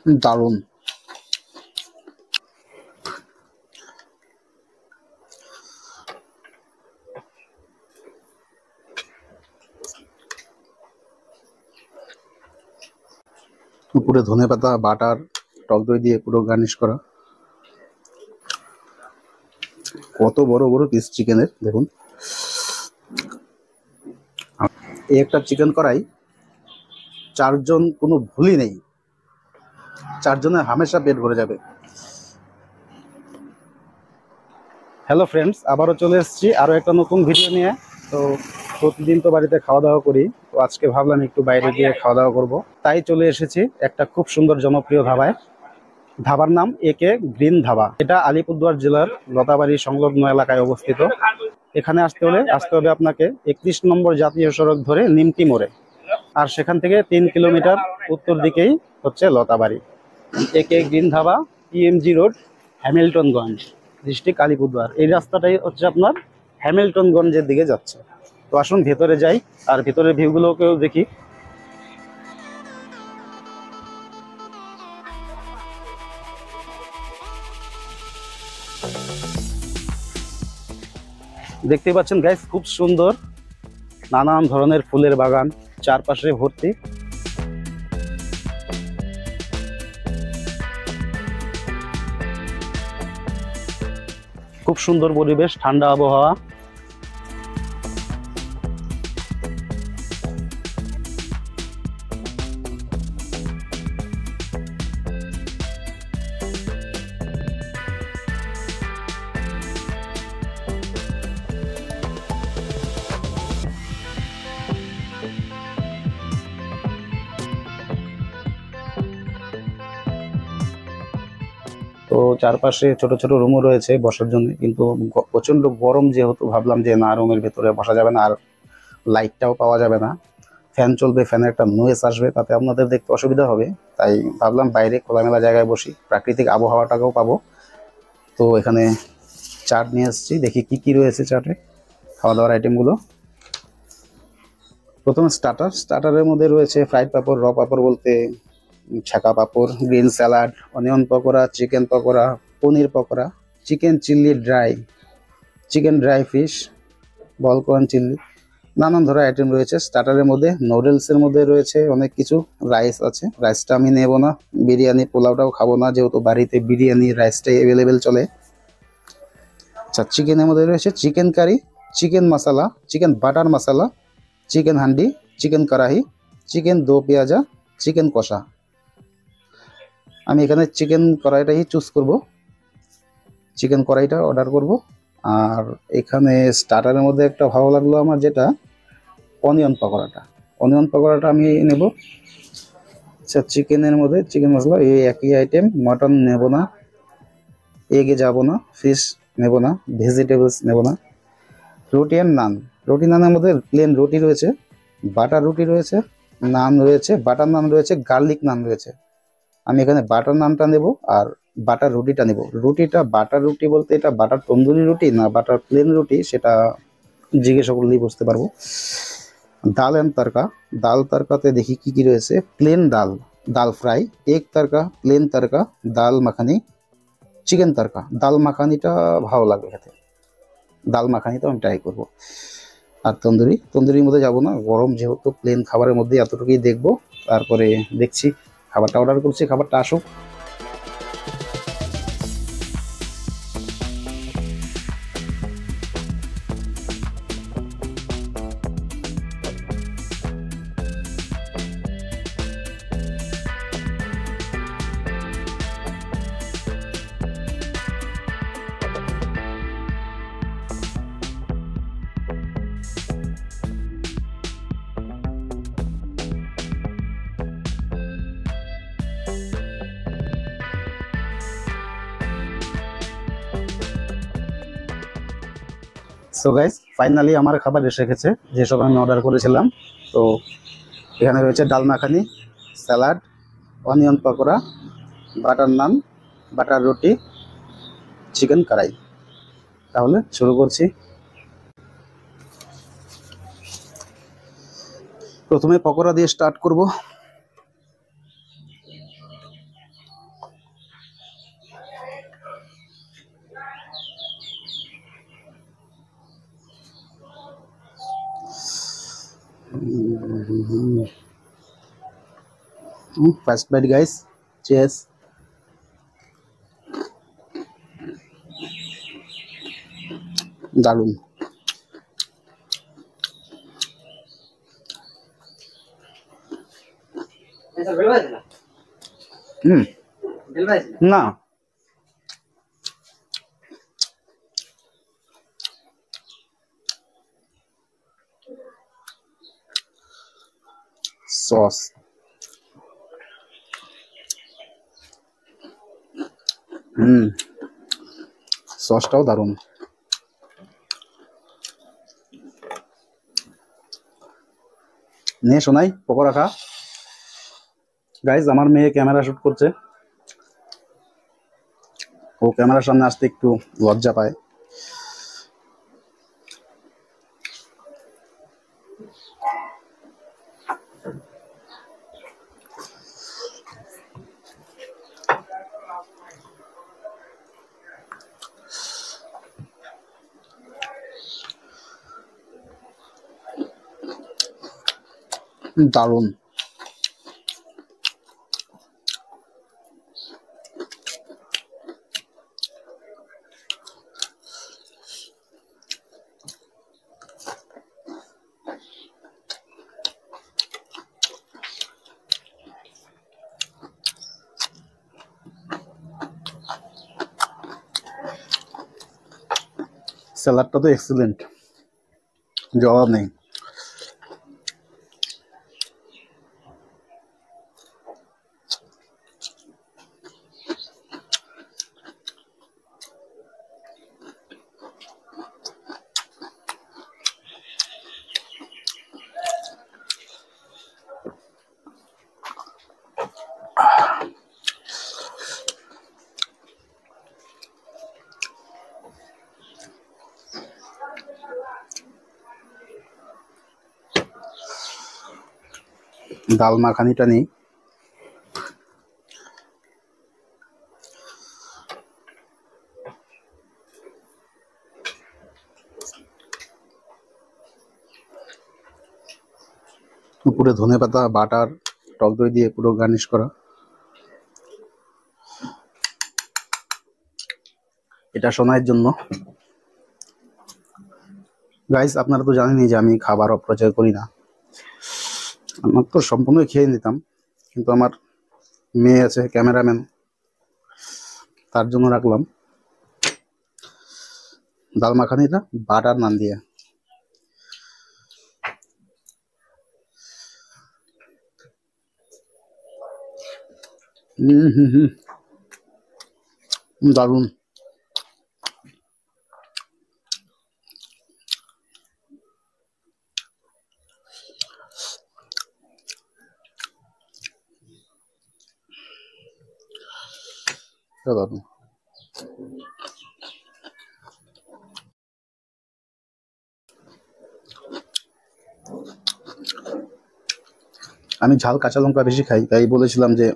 দারুণ। উপরে ধনেপাতা, বাটার, টক দই দিয়ে পুরো গার্নিশ করা। কত বড় বড় পিস চিকেনের দেখুন। এই একটা চিকেন কড়াই, চারজন কোনো ভুলই নেই, চারজনের হামেশা পেট ভরে যাবে। হ্যালো ফ্রেন্ডস, আবারও চলে এসেছি আরও একটা নতুন ভিডিও নিয়ে। তো প্রতিদিন তো বাড়িতে খাওয়া দাওয়া করি, তো আজকে ভাবলাম একটু বাইরে গিয়ে খাওয়া দাওয়া করবো, তাই চলে এসেছি একটা খুব সুন্দর জনপ্রিয় ধাবায়। ধাবার নাম একে গ্রিন ধাবা। এটা আলিপুরদুয়ার জেলার লতাবাড়ি সংলগ্ন এলাকায় অবস্থিত। এখানে আসতে হবে আপনাকে 31 নম্বর জাতীয় সড়ক ধরে নিমতি মোড়ে, আর সেখান থেকে 3 কিলোমিটার উত্তর দিকেই হচ্ছে লতাবাড়ি। একে green dhaba, PMG road, Hamiltonganj, district Alipurduar. এই রাস্তাটাই হচ্ছে আপনার হ্যামিল্টনগঞ্জের দিকে যাচ্ছে। তো আসুন ভেতরে যাই, আর ভেতরের ভিউগুলোকেও দেখি। দেখতে পাচ্ছেন গাইস, খুব সুন্দর, নানান ধরনের ফুলের বাগান চারপাশে ভর্তি। খুব সুন্দর পরিবেশ, ঠান্ডা আবহাওয়া। তো চারপাশে ছোট ছোট রুমও রয়েছে বসার জন্য, কিন্তু প্রচন্ড গরম যেহেতু ভাবলাম যে না, রুমের ভেতরে বসা যাবে না, আর লাইটটাও পাওয়া যাবে না। ফ্যান চলবে, ফ্যানের একটা নয়েজ আসবে, তাতে আপনাদের দেখতে অসুবিধা হবে। তাই ভাবলাম বাইরে খোলামেলা জায়গায় বসি, প্রাকৃতিক আবহাওয়াটাকেও পাবো। তো এখানে চাট নিয়ে এসেছি, দেখি কি কি রয়েছে চাটে, খাওয়া দাওয়ার আইটেমগুলো। প্রথমে স্টার্টারের মধ্যে রয়েছে ফ্রাইড পাপড়, র পাপড় বলতে ছাকা papad, green salad, onion pakora, chicken pakora, paneer pakora, chicken chilli dry, chicken dry fish, বলকর্ন চিল্লি, নানান ধরনের আইটেম রয়েছে। স্টার্টারের মধ্যে নুডলসের মধ্যে রয়েছে অনেক কিছু। রাইস আছে, রাইসটা আমি নেব না, বিরিয়ানি পোলাওটাও খাবো না, যেহেতু বাড়িতে বিরিয়ানি রাইসটাই অ্যাভেলেবেল চলে। আচ্ছা, চিকেনের মধ্যে রয়েছে চিকেন কারি, চিকেন মশলা, চিকেন বাটার মশলা, চিকেন হান্ডি, চিকেন কড়াহি, চিকেন দো পেঁয়াজা, চিকেন কষা। আমি এখানে চিকেন কড়াইটাই চুজ করব, চিকেন কড়াইটা অর্ডার করব। আর এখানে স্টার্টারের মধ্যে একটা ভালো লাগলো আমার, যেটা অনিয়ন পকোড়াটা। অনিয়ন পকোড়াটা আমি নেব। আচ্ছা, চিকেনের মধ্যে চিকেন মশলা, এই একই আইটেম। মটন নেব না, এগে যাব না, ফিশ নেব না, ভেজিটেবলস নেব না। রুটি অ্যান্ড নান। রুটি নানের মধ্যে প্লেন রুটি রয়েছে, বাটার রুটি রয়েছে, নান রয়েছে, বাটার নান রয়েছে, গার্লিক নান রয়েছে। আমি এখানে বাটার নানটা নেব আর বাটার রুটিটা নেব। রুটিটা বাটার রুটি বলতে এটা বাটার তন্দুরি রুটি না বাটার প্লেন রুটি, সেটা জিজ্ঞাসা করলেই বুঝতে পারবো। ডাল এন্ড তরকা। ডাল তরকাতে দেখি কি কি রয়েছে। প্লেন ডাল, ডাল ফ্রাই, এগ তরকা, প্লেন তরকা, ডাল মাখানি, চিকেন তরকা। ডাল মাখানিটা ভালো লাগবে খেতে, ডাল মাখানিটা আমি ট্রাই করবো। আর তন্দুরির মধ্যে যাব না, গরম যেহেতু, প্লেন খাবারের মধ্যে এতটুকুই দেখবো, তারপরে দেখছি। খাবারটা অর্ডার করছি, খাবারটা আসুক। সো গাইস, ফাইনালি আমার খাবার এসে গেছে, যেসব আমি অর্ডার করেছিলাম। তো এখানে রয়েছে dal makhani, salad, onion pakora, butter naan, butter roti, chicken kadai. তাহলে শুরু করছি। প্রথমে পকোড়া দিয়ে স্টার্ট করব। First bite guys, cheers. দারুন। না, সস। সসটাও দারুন। নিয়ে শোনাই পকোড়া খা। গাইজ, আমার মেয়ে ক্যামেরা শুট করছে, ও ক্যামেরার সামনে আসতে একটু লজ্জা পায়। দারুন। স্যালাডটা তো এক্সিলেন্ট, জবাব নেই। ডাল মাখানিটা নেই। উপরে ধনেপাতা, বাটার, টক দই দিয়ে পুরো গার্নিশ করা। এটা সোনাইয়ের জন্য। গাইস, আপনারা তো জানেনই যে আমি খাবার অপচয় করি না। আমার তো সম্পূর্ণ খেয়ে নিতাম, কিন্তু আমার মেয়ে আছে ক্যামেরাম্যান, তার জন্য রাখলাম। ডাল মাখানিটা বাটার নান দিয়ে। দারুন। দারুন। আমি ঝাল কাঁচা লঙ্কা বেশি খাই, তাই বলেছিলাম যে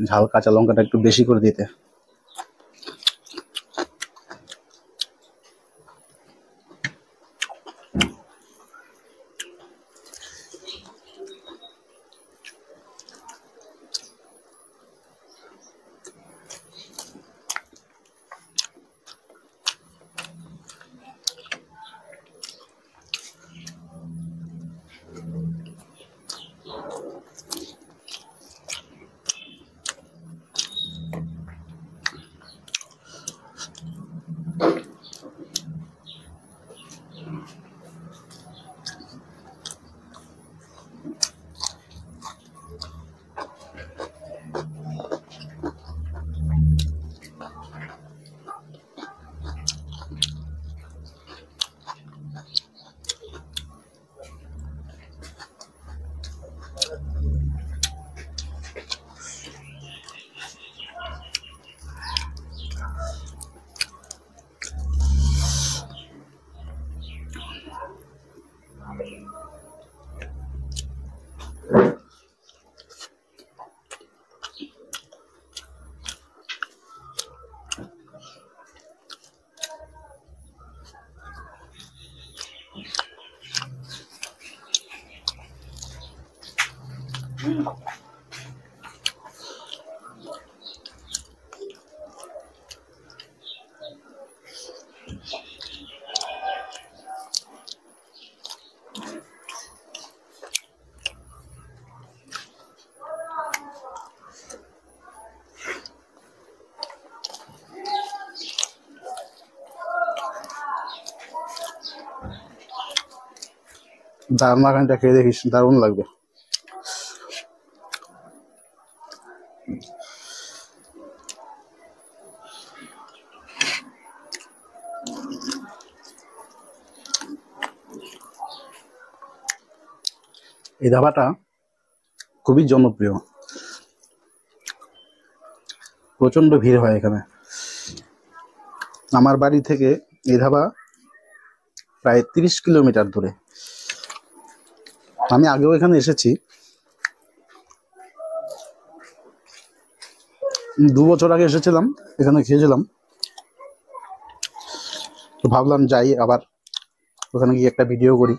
ঝাল কাঁচা লঙ্কাটা একটু বেশি করে দিতে। ডাল মাখানটা খেয়ে দেখিস, দারুণ লাগবে। এই ধাবাটা খুবই জনপ্রিয়, প্রচন্ড ভিড় হয় এখানে। আমার বাড়ি থেকে এই ধাবা প্রায় 30 কিলোমিটার দূরে। আমি আগেও এখানে এসেছি, 2 বছর আগে এসেছিলাম, এখানে খেয়েছিলাম। তো ভাবলাম যাই আবার ওখানে গিয়ে একটা ভিডিও করি।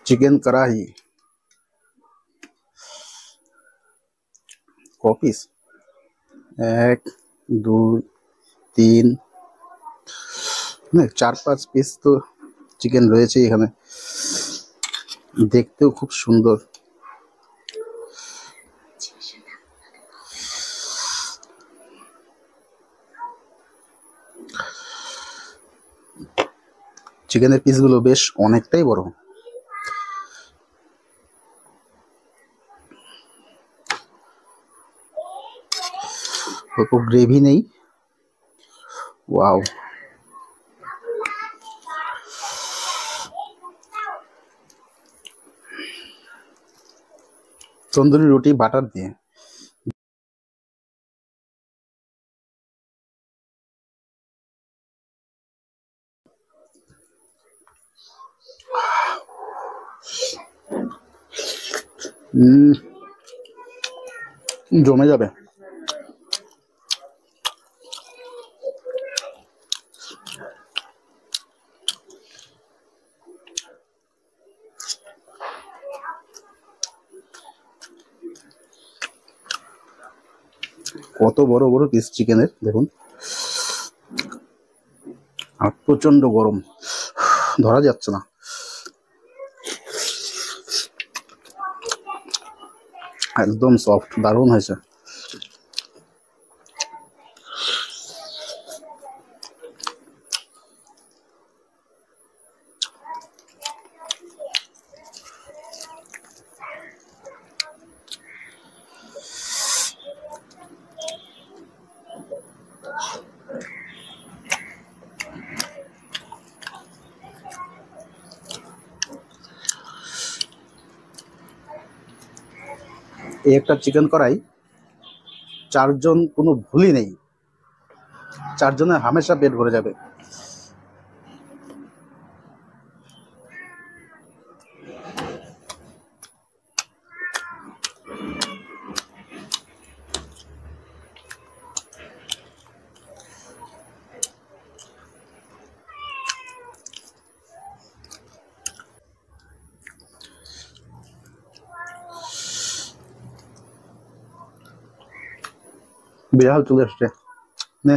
চিকেন কড়াহি কপিস, 1 2 3 4-5 পিস তো চিকেন রয়েছে এখানে, দেখতেও খুব সুন্দর। চিকেনের পিসগুলো বেশ অনেকটাই বড়, অল্প গ্রেভি নেই। ওয়াও, তন্দুরি রুটি বাটার দিয়ে। জমে যাবে। কত বড় বড় পিস চিকেনের দেখুন, আর প্রচন্ড গরম, ধরা যাচ্ছে না। একদম সফট, দারুণ হয়েছে। এই একটা চিকেন কড়াই 4 জন কোনো ভুলই নেই, 4 জনের হামেশা পেট ভরে যাবে। বিড়াল চলে এসছে, নে।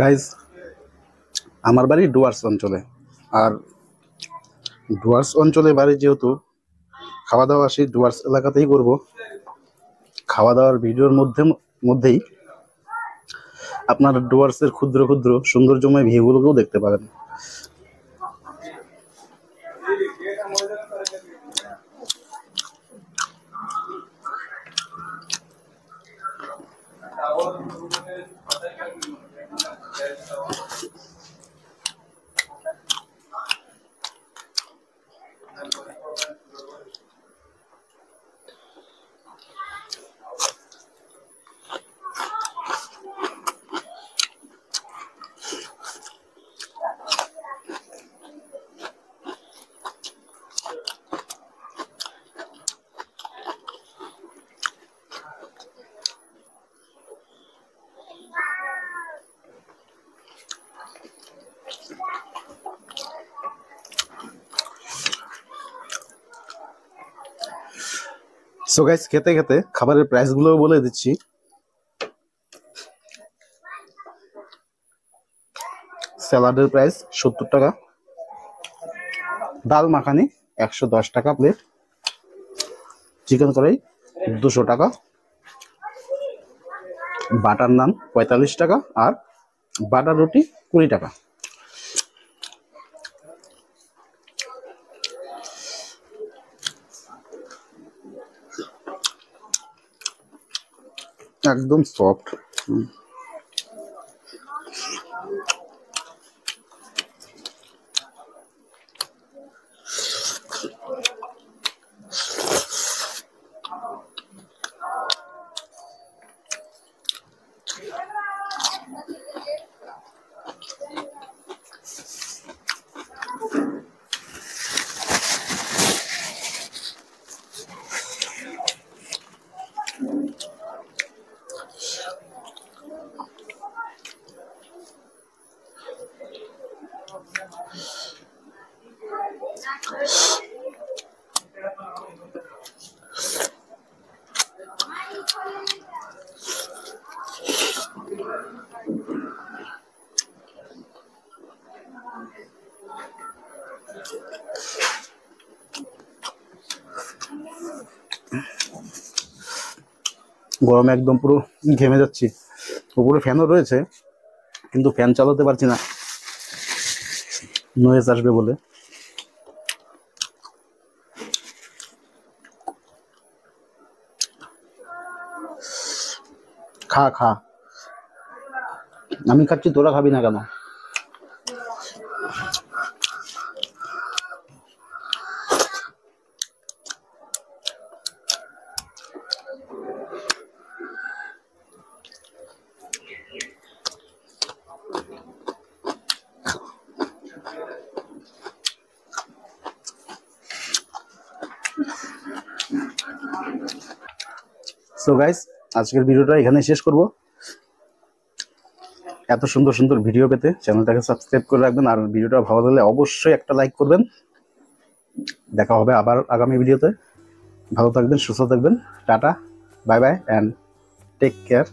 গাইজ, আমার বাড়ি ডুয়ার্স অঞ্চলে। আর ডুয়ার্স অঞ্চলে বাড়ি যেহেতু, খাওয়া দাওয়া সেই ডুয়ার্স এলাকাতেই করব। খাওয়া দাওয়ার ভিডিওর মধ্যেই আপনার ডুয়ার্সের ক্ষুদ্র ক্ষুদ্র সৌন্দর্যময় ভিউগুলোকেও দেখতে পাবেন। সো গাইস, খেতে খেতে খাবারের প্রাইসগুলো বলে দিচ্ছি। স্যালাডের প্রাইস 70 টাকা, ডাল মাখানি 110 টাকা প্লেট, চিকেন কড়াই 200 টাকা, বাটার নান 45 টাকা, আর বাটার রুটি 20 টাকা। একদম সফট। গরমে একদম পুরো ঘেমে যাচ্ছি। উপরে ফ্যানও রয়েছে, কিন্তু ফ্যান চালাতে পারছি না, নয়েজ আসবে বলে। খা খা, আমি খাচ্ছি, তোরা খাবি না কেন? সো গাইস, আজকের ভিডিওটা এখানে শেষ করব। এত সুন্দর সুন্দর ভিডিও পেতে চ্যানেলটাকে সাবস্ক্রাইব করে রাখবেন, আর ভিডিওটা ভালো লাগলে অবশ্যই একটা লাইক করবেন। দেখা হবে আবার আগামী ভিডিওতে। ভালো থাকবেন, সুস্থ থাকবেন। Tata, bye bye, and take care.